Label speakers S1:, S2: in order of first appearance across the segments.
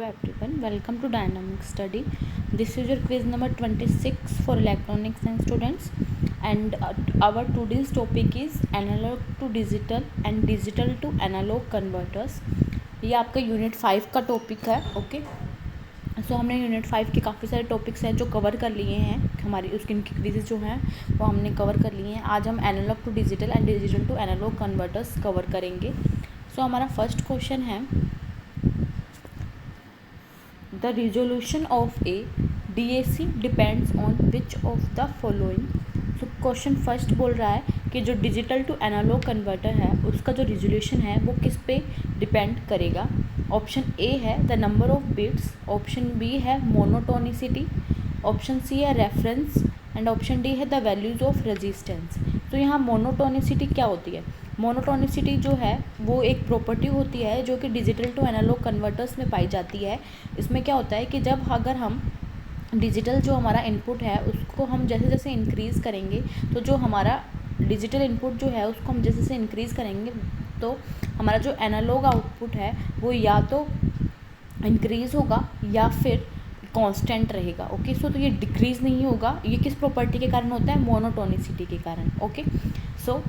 S1: Everyone, welcome to Dynamic Study. This is your quiz number 26 for electronic science students, and our today's topic is analog to digital and digital to analog converters. ये आपका unit 5 का topic है. Okay सो हमने unit 5 के काफ़ी सारे topics हैं जो कवर कर लिए हैं. हमारी उसकी इनकी क्विज़ जो हैं वो हमने कवर कर लिए हैं. आज हम analogue to digital and digital to analogue converters cover करेंगे. सो हमारा फर्स्ट क्वेश्चन है, the resolution of a DAC depends on which of the following. so question first बोल रहा है कि जो डिजिटल टू एनालॉग कन्वर्टर है उसका जो रेजोल्यूशन है वो किस पे डिपेंड करेगा. ऑप्शन ए है the number of bits, option B है मोनोटोनिसिटी, ऑप्शन सी है रेफरेंस एंड ऑप्शन डी है द वैल्यूज ऑफ रेजिस्टेंस. तो यहाँ मोनोटोनिसिटी क्या होती है? मोनोटोनिसिटी जो है वो एक प्रॉपर्टी होती है जो कि डिजिटल टू एनालॉग कन्वर्टर्स में पाई जाती है. इसमें क्या होता है कि जब अगर हम डिजिटल जो हमारा इनपुट है उसको हम जैसे जैसे इंक्रीज़ करेंगे तो जो हमारा डिजिटल इनपुट जो है उसको हम जैसे जैसे इंक्रीज़ करेंगे तो हमारा जो एनालॉग आउटपुट है वो या तो इंक्रीज़ होगा या फिर कांस्टेंट रहेगा. ओके सो तो ये डिक्रीज़ नहीं होगा. ये किस प्रॉपर्टी के कारण होता है? मोनोटोनिसिटी के कारण. ओके सो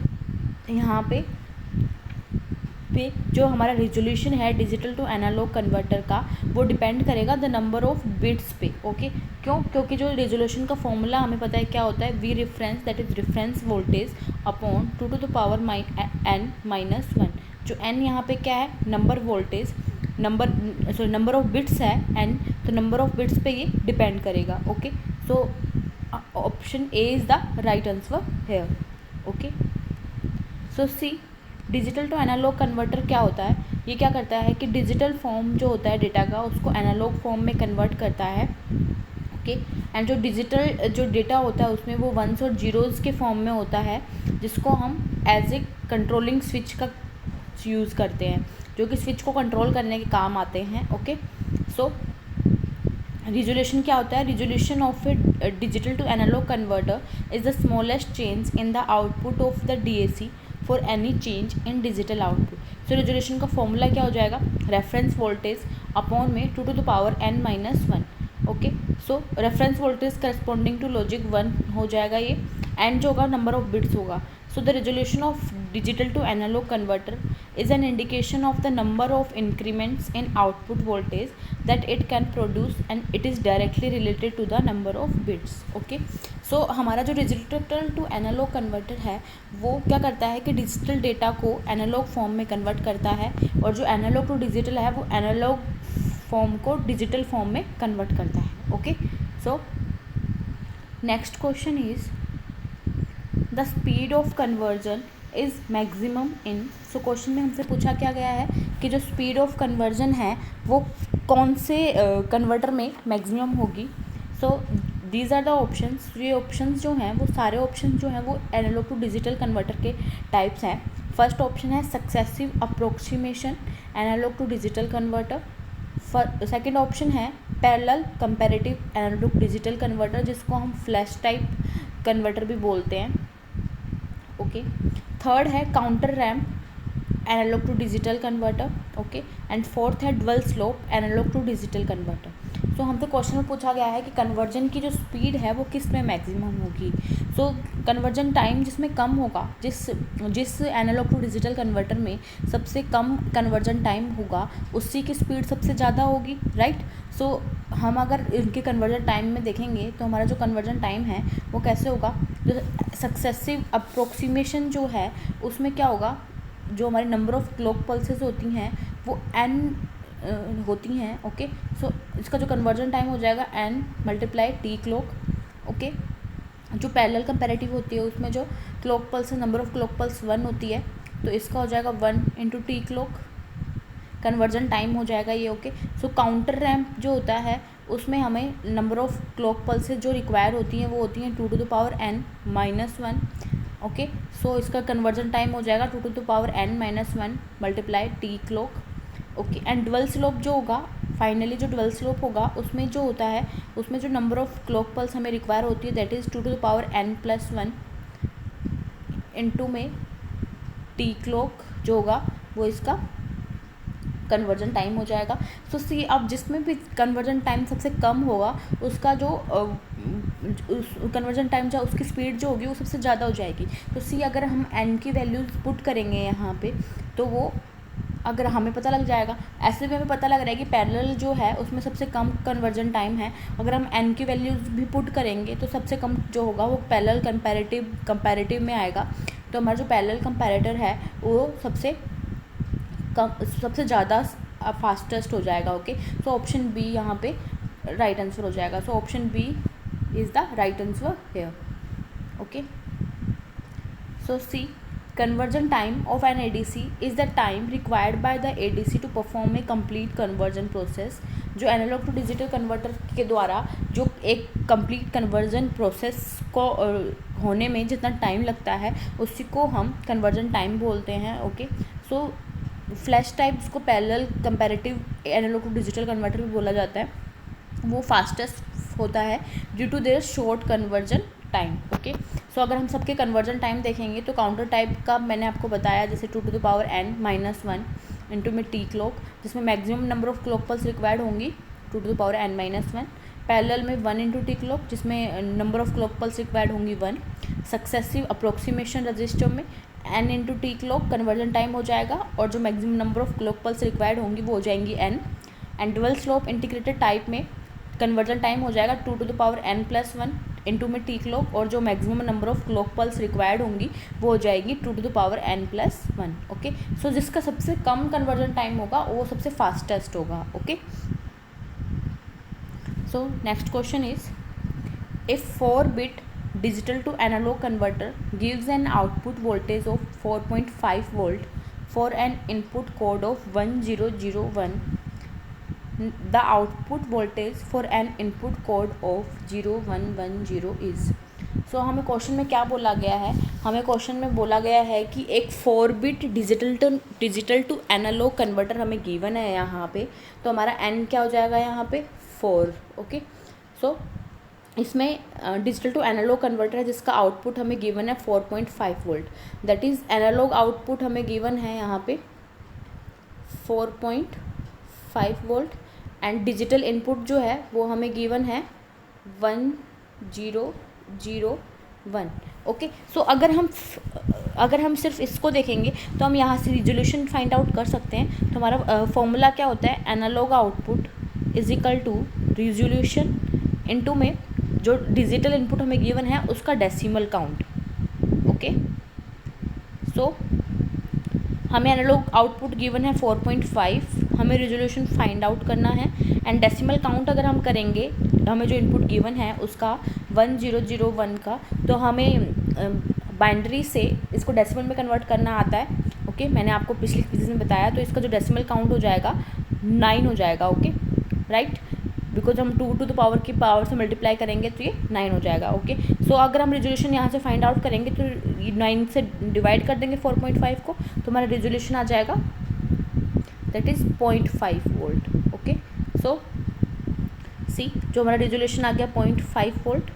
S1: यहाँ पे जो हमारा रेजोल्यूशन है डिजिटल टू एनालॉग कन्वर्टर का वो डिपेंड करेगा द नंबर ऑफ बिट्स पे. ओके क्यों? क्योंकि जो रेजोल्यूशन का फॉर्मूला हमें पता है क्या होता है, we reference that is reference voltage upon 2 to the power n - 1. जो n यहाँ पे क्या है? Number voltage, number of bits है n, तो नंबर ऑफ बिट्स पे ये डिपेंड करेगा. Okay so option A is the right answer here. Okay so C digital to analog converter क्या होता है? ये क्या करता है कि डिजिटल फॉर्म जो होता है डेटा का उसको एनालॉग फॉर्म में कन्वर्ट करता है. ओके एंड जो डिजिटल जो डेटा होता है उसमें वो वंस और जीरोज़ के फॉर्म में होता है जिसको हम एज ए कंट्रोलिंग स्विच का यूज़ करते हैं, जो कि स्विच को कंट्रोल करने के काम आते हैं. ओके सो रिजोल्यूशन क्या होता है? Resolution of a digital to analog converter is the smallest change in the output of the DAC for any change in digital output. So resolution का फॉर्मूला क्या हो जाएगा? रेफरेंस वोल्टेज अपॉन में 2 to the power n - 1. Okay so reference voltage corresponding to logic 1 हो जाएगा ये, and जो होगा नंबर ऑफ बिट्स होगा. So the resolution of digital to analog converter is an indication of the number of increments in output voltage that it can produce and it is directly related to the number of bits. okay so हमारा जो digital to analog converter है वो क्या करता है कि digital data को analogue form में कन्वर्ट करता है, और जो एनालॉग टू डिजिटल है वो एनालॉग फॉर्म को डिजिटल फॉर्म में कन्वर्ट करता है. Okay so next question is the speed of conversion is maximum in. So question में हमसे पूछा क्या गया है कि जो स्पीड ऑफ कन्वर्जन है वो कौन से कन्वर्टर में मैक्सिमम होगी. So these are the options. ये ऑप्शंस जो हैं वो सारे ऑप्शंस जो हैं वो एनालॉग टू डिजिटल कन्वर्टर के टाइप्स हैं. फर्स्ट ऑप्शन है successive approximation analogue to digital converter. Second option है parallel comparative analogue digital converter जिसको हम फ्लैश टाइप कन्वर्टर भी बोलते हैं. ओके थर्ड है counter ramp analogue to digital converter. Okay and fourth है double slope analogue to digital converter. सो हमसे question में पूछा गया है कि कन्वर्जन की जो स्पीड है वो किस में मैक्सिमम होगी. सो कन्वर्जन टाइम जिसमें कम होगा, जिस एनालॉग टू डिजिटल कन्वर्टर में सबसे कम कन्वर्जन टाइम होगा उसी की स्पीड सबसे ज़्यादा होगी. राइट सो हम अगर इनके कन्वर्जन टाइम में देखेंगे तो हमारा जो कन्वर्जन टाइम है वो कैसे होगा? जो सक्सेसिव अप्रोक्सीमेशन जो है उसमें क्या होगा, जो हमारी नंबर ऑफ क्लॉक पल्सेस होती हैं वो n होती हैं. ओके सो इसका जो कन्वर्जन टाइम हो जाएगा n × t क्लॉक. ओके जो पैरेलल कंपैरेटिव होती है उसमें जो clock pulse number of clock pulse 1 होती है तो इसका हो जाएगा 1 × t क्लॉक कन्वर्जन टाइम हो जाएगा ये. ओके सो काउंटर रैम्प जो होता है उसमें हमें नंबर ऑफ क्लॉक पल्सेस जो रिक्वायर होती हैं वो होती हैं 2 to the power n - 1. Okay सो इसका कन्वर्जन टाइम हो जाएगा 2 to the power n - 1 × t clock. Okay and double slope जो होगा, फाइनली जो डबल स्लोप होगा उसमें जो होता है उसमें जो नंबर ऑफ क्लॉक पल्स हमें रिक्वायर होती है that is 2 to the power n + 1 into में t क्लॉक जो होगा वो इसका कन्वर्जन टाइम हो जाएगा। सो सी, अब जिसमें भी कन्वर्जन टाइम सबसे कम होगा उसका जो कन्वर्जन टाइम जो उसकी स्पीड जो होगी वो सबसे ज़्यादा हो जाएगी। तो सी, अगर हम एन की वैल्यूज़ पुट करेंगे यहाँ पे तो वो अगर हमें पता लग जाएगा, ऐसे भी हमें पता लग रहा है कि पैरेलल जो है उसमें सबसे कम कन्वर्जन टाइम है। अगर हम एन की वैल्यूज़ भी पुट करेंगे तो सबसे कम जो होगा वो पैरेलल कंपैरेटिव में आएगा। तो हमारा जो पैरेलल कंपैरेटर है वो सबसे ज़्यादा फास्टेस्ट हो जाएगा। ओके, सो ऑप्शन बी यहाँ पे राइट आंसर हो जाएगा। So option B is the right answer here. Okay, so C, conversion time of an ADC is the time required by the ADC to perform a complete conversion process। जो analogue to digital converter के द्वारा जो एक complete conversion process को होने में जितना time लगता है उसी को हम कन्वर्जन टाइम बोलते हैं। ओके, सो फ्लैश टाइप्स को parallel comparative analogue to digital converter भी बोला जाता है। वो फास्टेस्ट होता है due to their short conversion time. Okay, so अगर हम सबके कन्वर्जन टाइम देखेंगे तो काउंटर टाइप का मैंने आपको बताया, जैसे 2⁻n-1 इंटू में टी क्लॉक, जिसमें maximum number of clock pulse required होंगी 2⁻n-1। पैरेलल में 1 इंटू टी क्लॉक, जिसमें number of clock pulse required होंगी 1। सक्सेसिव अप्रोक्सीमेशन रजिस्टर में n into T clock conversion time हो जाएगा और जो maximum number of clock pulse required होंगी वो हो जाएंगी n। And dual slope integrated type में कन्वर्जन टाइम हो जाएगा 2⁻n+1 इंटू में टी क्लॉक और जो maximum number of clock pulse required होंगी वो हो जाएगी 2⁻n+1। ओके, सो जिसका सबसे कम कन्वर्जन टाइम होगा वो सबसे फास्टेस्ट होगा। Okay, so next question is, if 4-bit digital to analog converter gives an output voltage of 4.5 volt for an input code of 1001, the output voltage for an input code of 0110 is। सो हमें question में क्या बोला गया है, हमें question में बोला गया है कि एक 4-bit digital to analog converter हमें गिवन है यहाँ पे। तो हमारा n क्या हो जाएगा यहाँ पे 4। ओके, सो इसमें डिजिटल टू एनालॉग कन्वर्टर है जिसका आउटपुट हमें गिवन है 4.5 volt. That is analog output हमें गिवन है यहाँ पे 4.5 वोल्ट एंड डिजिटल इनपुट जो है वो हमें गिवन है 1001। ओके, सो अगर हम सिर्फ इसको देखेंगे तो हम यहाँ से रिजोल्यूशन फाइंड आउट कर सकते हैं। तो हमारा फॉर्मूला क्या होता है, analog output is equal to resolution into में जो डिजिटल इनपुट हमें गिवन है उसका डेसिमल काउंट। ओके, सो हमें एनालॉग आउटपुट गिवन है 4.5, हमें रिजोल्यूशन फाइंड आउट करना है एंड डेसिमल काउंट अगर हम करेंगे हमें जो इनपुट गिवन है उसका 1001 का, तो हमें बाइनरी से इसको डेसिमल में कन्वर्ट करना आता है। ओके, मैंने आपको पिछली क्विज़ में बताया। तो इसका जो डेसिमल काउंट हो जाएगा 9 हो जाएगा। ओके, राइट, बिकॉज हम 2 टू द पावर की पावर से मल्टीप्लाई करेंगे तो ये 9 हो जाएगा। ओके, सो अगर हम रिजोल्यूशन यहाँ से फाइंड आउट करेंगे तो 9 से डिवाइड कर देंगे 4.5 को, तो हमारा रिजोल्यूशन आ जाएगा that is 0.5 volt. Okay, so सी, जो हमारा रिजोल्यूशन आ गया 0.5 वोल्ट।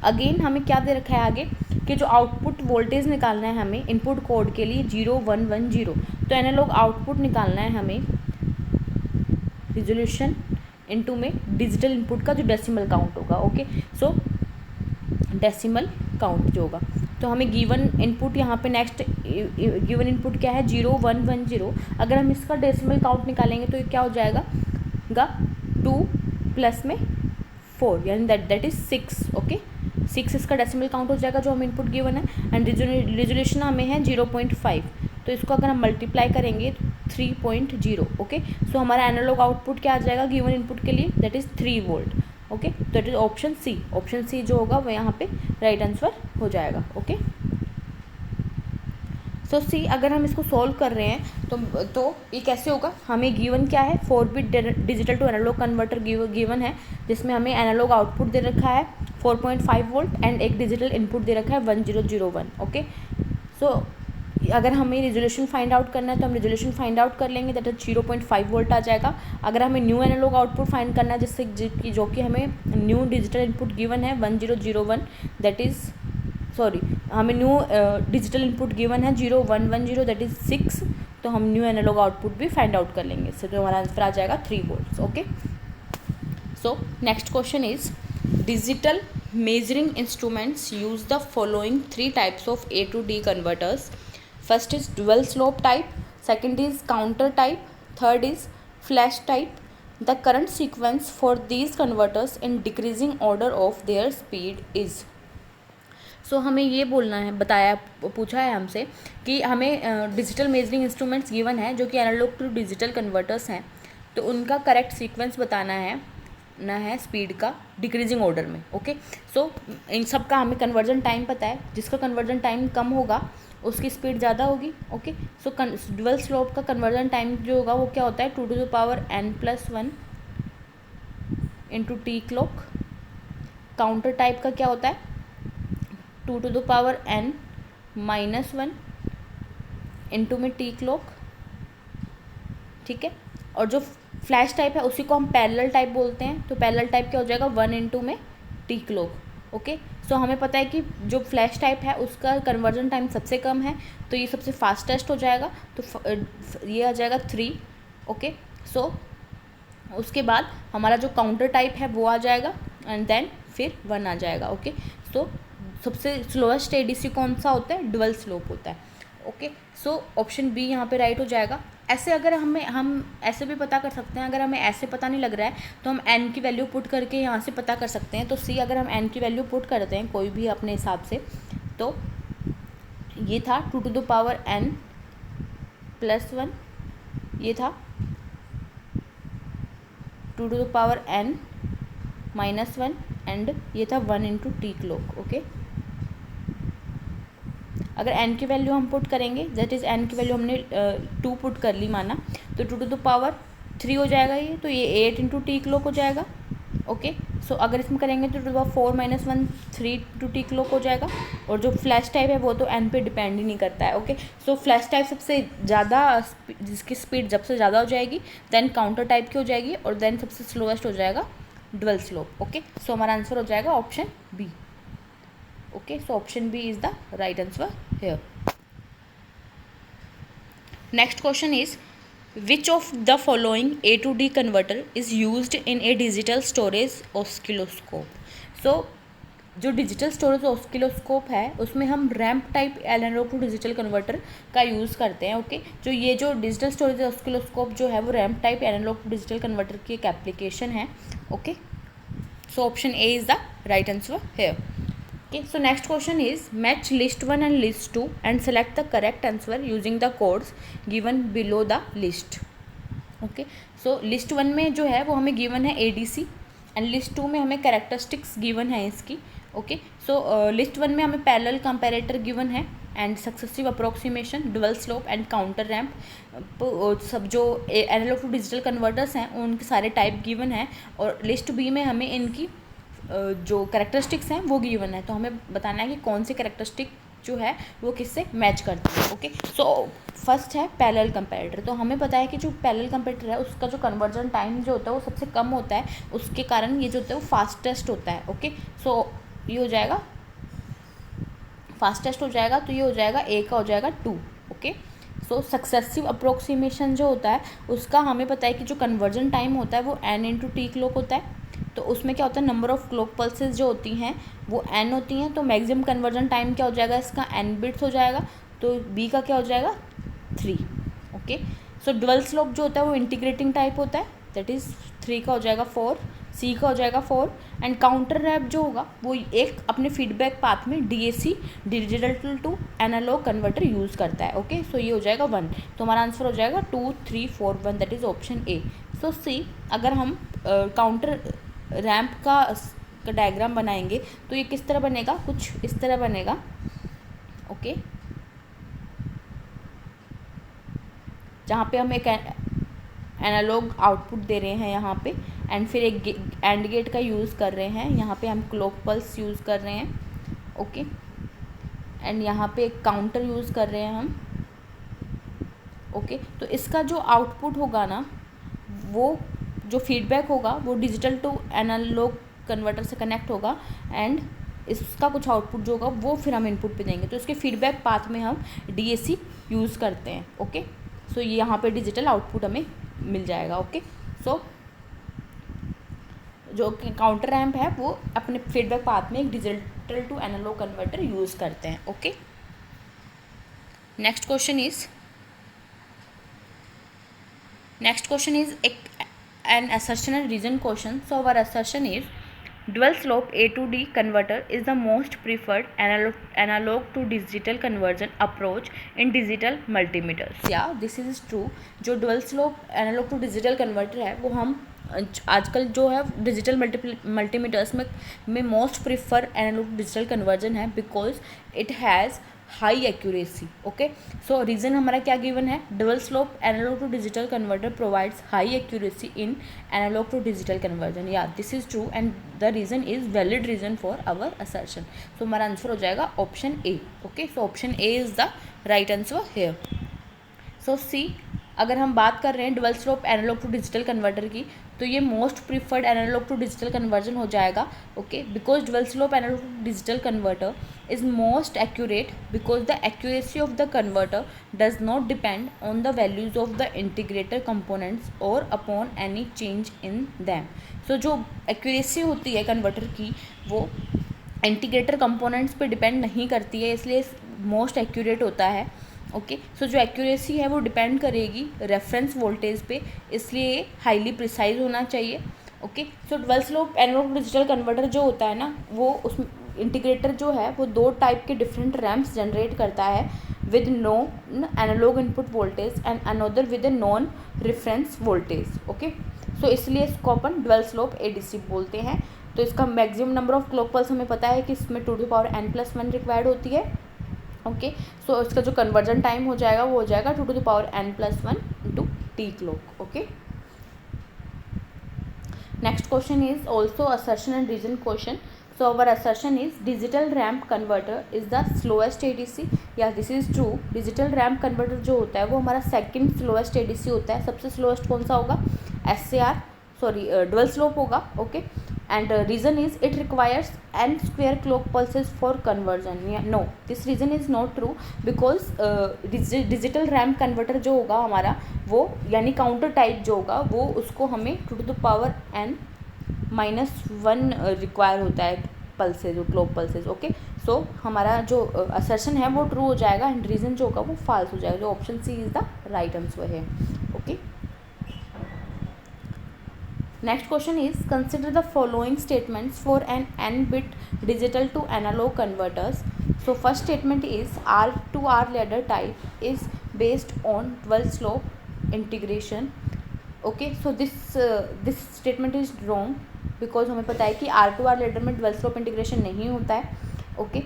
S1: अगेन हमें क्या दे रखा है आगे कि जो आउटपुट वोल्टेज निकालना है हमें इनपुट कोड के लिए 0110, तो एनालॉग आउटपुट निकालना है हमें रिजोल्यूशन इनटू में डिजिटल इनपुट का जो डेसिमल काउंट होगा। ओके, सो डेसिमल काउंट जो होगा, तो हमें गिवन इनपुट यहाँ पे नेक्स्ट गिवन इनपुट क्या है 0110। अगर हम इसका डेसिमल काउंट निकालेंगे तो ये क्या हो जाएगा 2 प्लस में 4 यानी दैट इज़ 6। ओके, 6 इसका डेसिमल काउंट हो जाएगा जो हमें इनपुट गिवन है एंड रिजोल्यूशन हमें है 0.5, तो इसको अगर हम मल्टीप्लाई करेंगे 3.0। ओके, सो हमारा एनालॉग आउटपुट क्या आ जाएगा गिवन इनपुट के लिए that is 3 volt. Okay, that is option C. Option C जो होगा वो यहाँ पे राइट आंसर हो जाएगा। ओके, सो सी, अगर हम इसको सॉल्व कर रहे हैं तो ये कैसे होगा, हमें गिवन क्या है 4-bit digital to analog converter given है जिसमें हमें एनालॉग आउटपुट दे रखा है 4.5 वोल्ट एंड एक डिजिटल इनपुट दे रखा है 1001। ओके, सो अगर हमें रिजोल्यूशन फाइंड आउट करना है तो हम रिजोल्यूशन फाइंड आउट कर लेंगे दैट इज 0.5 वोल्ट आ जाएगा। अगर हमें न्यू एनालॉग आउटपुट फाइंड करना है जिससे जो कि हमें न्यू डिजिटल इनपुट गिवन है 1001 दैट इज़ हमें न्यू डिजिटल इनपुट गिवन है 0110 दैट इज़ 6, तो हम न्यू एनालॉग आउटपुट भी फाइंड आउट कर लेंगे इससे, तो हमारा आंसर आ जाएगा 3 volts. Okay, so next question is digital measuring instruments use the following 3 types of A to D converters. First is dual slope type, second is counter type, third is flash type. The current sequence for these converters in decreasing order of their speed is. सो हमें ये बोलना है, बताया पूछा है हमसे कि हमें डिजिटल मेजरिंग इंस्ट्रूमेंट्स गिवन है जो कि एनालॉग टू डिजिटल कन्वर्टर्स हैं, तो उनका करेक्ट सीक्वेंस बताना है ना है स्पीड का डिक्रीजिंग ऑर्डर में। ओके, सो इन सब का हमें कन्वर्जन टाइम पता है, जिसका कन्वर्जन टाइम कम होगा उसकी स्पीड ज़्यादा होगी। ओके, सो ड्यूअल स्लोप का कन्वर्जन टाइम जो होगा वो क्या होता है 2n+1 into T clock. Counter type का क्या होता है 2n-1 इंटू में टी क्लॉक, ठीक है। और जो फ्लैश टाइप है उसी को हम पैरेलल टाइप बोलते हैं, तो पैरेलल टाइप क्या हो जाएगा 1 इंटू में टी क्लॉक। ओके, सो हमें पता है कि जो फ्लैश टाइप है उसका कन्वर्जन टाइम सबसे कम है, तो ये सबसे फास्टेस्ट हो जाएगा, तो ये आ जाएगा 3। ओके, सो उसके बाद हमारा जो काउंटर टाइप है वो आ जाएगा एंड देन फिर 1 आ जाएगा। ओके, सो सबसे स्लोएस्ट एडीसी कौन सा होता है डुअल स्लोप होता है। ओके, सो ऑप्शन बी यहाँ पे राइट हो जाएगा। ऐसे अगर हम ऐसे भी पता कर सकते हैं, अगर हमें ऐसे पता नहीं लग रहा है तो हम n की वैल्यू पुट करके यहाँ से पता कर सकते हैं। तो सी अगर हम n की वैल्यू पुट करते हैं कोई भी अपने हिसाब से, तो ये था 2n+1, ये था 2n-1 एंड ये था 1 इंटू टी क्लॉक। ओके, अगर n की वैल्यू हम पुट करेंगे, दैट इज़ n की वैल्यू हमने 2 पुट कर ली माना, तो 2^3 हो जाएगा ये, तो ये 8 इंटू टी क्लॉक हो जाएगा। ओके, सो अगर इसमें करेंगे तो 2^4-1 3 इंटू टी क्लॉक हो जाएगा। और जो फ्लैश टाइप है वो तो n पे डिपेंड ही नहीं करता है। ओके, सो फ्लैश टाइप सबसे ज़्यादा जिसकी स्पीड जब से ज़्यादा हो जाएगी, देन काउंटर टाइप की हो जाएगी, और देन सबसे स्लोएस्ट हो जाएगा डुअल स्लोप। ओके, सो हमारा आंसर हो जाएगा option B. Okay, so option B is the right answer here. Next question is, which of the following A to D converter is used in a digital storage oscilloscope? So जो digital storage oscilloscope है उसमें हम ramp type analog to digital converter का use करते हैं। Okay, जो ये जो डिजिटल स्टोरेज ऑस्किलोस्कोप जो है वो ramp type analog to digital converter की एक एप्लीकेशन है। Okay, so option A is the right answer here. Okay, so next question is match list 1 and list 2 and select the correct answer using the codes given below the list. Okay, so list 1 में जो है वो हमें given है ADC and list 2 में हमें characteristics given है इसकी। Okay, so list 1 में हमें parallel comparator given है and successive approximation, dual slope and counter ramp, सब जो analog to digital converters हैं उनके सारे type given हैं, और list B में हमें इनकी जो कैरेक्टरिस्टिक्स हैं वो गिवन है, तो हमें बताना है कि कौन सी कैरेक्टरिस्टिक जो है वो किससे मैच करती है। ओके, सो फर्स्ट है पैरेलल कंपैरेटर। तो हमें पता है कि जो पैरेलल कंपैरेटर है उसका जो कन्वर्जन टाइम जो होता है वो सबसे कम होता है, उसके कारण ये जो होता है वो फास्टेस्ट होता है। ओके, सो ये हो जाएगा फास्टेस्ट हो जाएगा, तो ये हो जाएगा ए का हो जाएगा 2। ओके, सो सक्सेसिव अप्रोक्सीमेशन जो होता है उसका हमें पता है कि जो कन्वर्जन टाइम होता है वो n इंटू टी क्लॉक होता है, तो उसमें क्या होता है नंबर ऑफ़ क्लॉक पल्सेस जो होती हैं वो n होती हैं, तो मैक्सिमम कन्वर्जन टाइम क्या हो जाएगा इसका n बिट्स हो जाएगा, तो b का क्या हो जाएगा 3। ओके, सो डुअल स्लोप जो होता है वो इंटीग्रेटिंग टाइप होता है, दैट इज़ 3 का हो जाएगा 4, c का हो जाएगा 4, एंड काउंटर रैप जो होगा वो एक अपने फीडबैक पाथ में DAC digital to analog converter use करता है। ओके, सो ये हो जाएगा 1, तो हमारा आंसर हो जाएगा 2 3 4 1, दैट इज़ ऑप्शन ए। सो सी अगर हम काउंटर रैम्प का डायग्राम बनाएंगे तो ये किस तरह बनेगा, कुछ इस तरह बनेगा। ओके, जहाँ पे हम एक एनालॉग आउटपुट दे रहे हैं यहाँ पे, एंड फिर एक एंड गेट का यूज़ कर रहे हैं, यहाँ पे हम क्लॉक पल्स यूज़ कर रहे हैं। ओके, एंड यहाँ पे एक काउंटर यूज़ कर रहे हैं हम। ओके, तो इसका जो आउटपुट होगा ना, वो जो फीडबैक होगा वो डिजिटल टू एनालॉग कन्वर्टर से कनेक्ट होगा, एंड इसका कुछ आउटपुट जो होगा वो फिर हम इनपुट पे देंगे, तो इसके फीडबैक पाथ में हम DAC यूज़ करते हैं। ओके, सो यहाँ पे डिजिटल आउटपुट हमें मिल जाएगा। ओके, सो जो काउंटर रैम्प है वो अपने फीडबैक पाथ में एक digital to analog converter use करते हैं। Okay, next question is an assertion and reason question. So our assertion is dual slope A to D converter is the most preferred analog to digital conversion approach in digital multimeters. Yeah, this is true. जो dual slope analog to digital converter है वो हम आजकल जो है digital multimeters में most prefer analogue digital conversion है because it has high accuracy. Okay, so reason हमारा क्या गिवन है, double slope analogue to digital converter provides high accuracy in analogue to digital conversion. Yeah this is true and the reason is valid reason for our assertion. So हमारा answer हो जाएगा option A. Okay, so option A is the right answer here. So सी, अगर हम बात कर रहे हैं double slope analogue to digital converter की, तो ये most preferred analog to digital conversion हो जाएगा। Okay, because double slope analogue to digital converter is most accurate because the accuracy of the converter does not depend on the values of the integrator components or upon any change in them. So जो accuracy होती है converter की वो integrator components पे depend नहीं करती है, इसलिए मोस्ट एक्यूरेट होता है। ओके, सो जो एक्यूरेसी है वो डिपेंड करेगी रेफरेंस वोल्टेज पे, इसलिए हाईली प्रिसाइज होना चाहिए। Okay, so double slope analog digital converter जो होता है ना, वो उस इंटीग्रेटर जो है वो दो टाइप के डिफरेंट रैम्प्स जनरेट करता है, with known analogue input voltage and another with a known reference voltage. Okay, so इसलिए इसको अपन डबल स्लोप एडीसी बोलते हैं। तो इसका maximum number of clock pulse हमें पता है कि इसमें 2n+1 रिक्वायर्ड होती है। ओके, सो इसका जो कन्वर्जन टाइम हो जाएगा वो हो जाएगा 2n+1 into T clock. Okay, next question is also assertion and reason question. So our assertion is digital ramp converter is the slowest ADC. या this is true. Digital ramp converter जो होता है वो हमारा सेकंड स्लोएस्ट ADC होता है. सबसे slowest कौन सा होगा? डबल स्लोप होगा. Okay, and reason is it requires n square clock pulses for conversion. No, this reason is not true because digital ramp converter जो होगा हमारा वो यानी काउंटर टाइप जो होगा वो उसको हमें 2n-1 रिक्वायर होता है पल्सेज, जो क्लॉक पल्सेज. ओके, सो हमारा जो असर्शन है वो ट्रू हो जाएगा एंड रीज़न जो होगा वो फॉल्स हो जाएगा. जो option C is the right answer है. Okay, next question is consider the following statements for an n-bit digital to analog converters. So first statement is R to R ladder type is based on dual slope integration. Okay, so this statement is wrong because हमें पता है कि R to R ladder में dual slope integration नहीं होता है. Okay,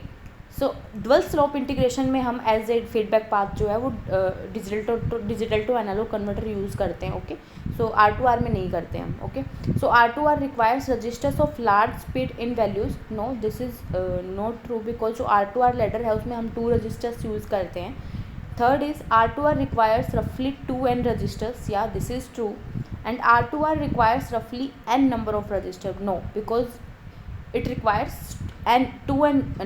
S1: so double slope integration में हम एज ए फीडबैक पाथ जो है वो digital to analog converter use करते हैं. Okay, so R two R में नहीं करते हम. Okay, so R two R requires registers of large speed in values. No, this is not true because जो आर टू आर लेडर है उसमें हम 2 रजिस्टर्स यूज़ करते हैं. Third is R two R requires रफली 2n registers. Yeah this is true. And R two R requires रफली n number of register. No, because it requires n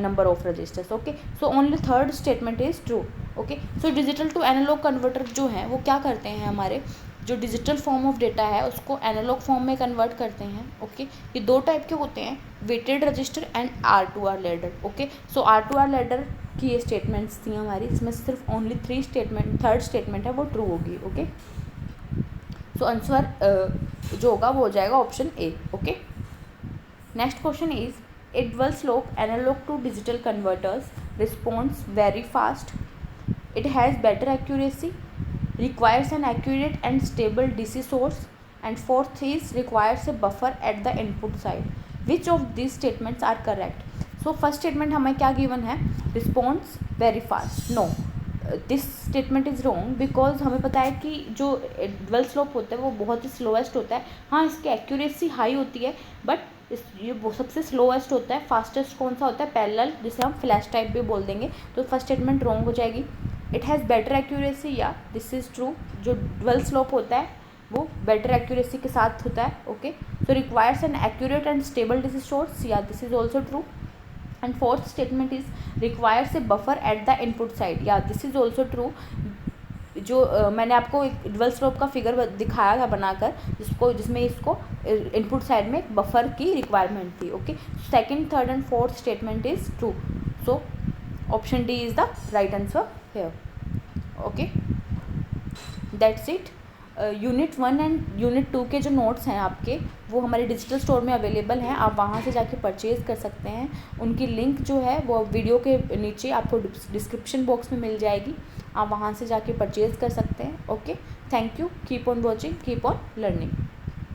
S1: number of registers. Okay, so only third statement is true. Okay, so digital to analog converter जो हैं वो क्या करते हैं, हमारे जो digital form of data है उसको एनालॉग फॉर्म में कन्वर्ट करते हैं. ओके, ये 2 टाइप के होते हैं, weighted register and R two R ladder. Okay, so R two R ladder की ये स्टेटमेंट्स थी हमारी, इसमें सिर्फ ओनली 3 स्टेटमेंट, थर्ड स्टेटमेंट है वो ट्रू होगी. ओके, सो आंसर जो होगा वो हो जाएगा option A. Okay, next question is a dual slope analog to digital converters responds very fast. It has better accuracy, requires an accurate and stable DC source, and fourth is requires a buffer at the input side. Which of these statements are correct? So first statement हमें क्या given है? Responds very fast. No, this statement is wrong because हमें पता है कि जो double slope होता है वो बहुत ही स्लोएस्ट होता है. हाँ, इसकी एक्यूरेसी हाई होती है बट ये वो सबसे स्लोएस्ट होता है. फास्टेस्ट कौन सा होता है? पैरेलल, जिसे हम फ्लैश टाइप भी बोल देंगे. तो फर्स्ट स्टेटमेंट रॉन्ग हो जाएगी. It has better accuracy. Yeah this is true. जो डबल स्लोप होता है वो बेटर एक्यूरेसी के साथ होता है. Okay, so requires an accurate and stable DC source. Yeah this is also true. And fourth statement is requires a buffer at the input side. Yeah, this is also true. मैंने आपको एक dual slope का figure दिखाया था बनाकर, जिसमें इसको input side में एक बफर की रिक्वायरमेंट थी। Okay, second, third and fourth statement is true, so option D is the right answer here. Okay, that's it. Unit 1 and unit 2 के जो नोट्स हैं आपके, वो हमारे डिजिटल स्टोर में अवेलेबल हैं, आप वहाँ से जाके परचेज़ कर सकते हैं। उनकी लिंक जो है वो वीडियो के नीचे आपको डिस्क्रिप्शन बॉक्स में मिल जाएगी, आप वहाँ से जाके परचेज़ कर सकते हैं। Okay, thank you, keep on watching, keep on learning.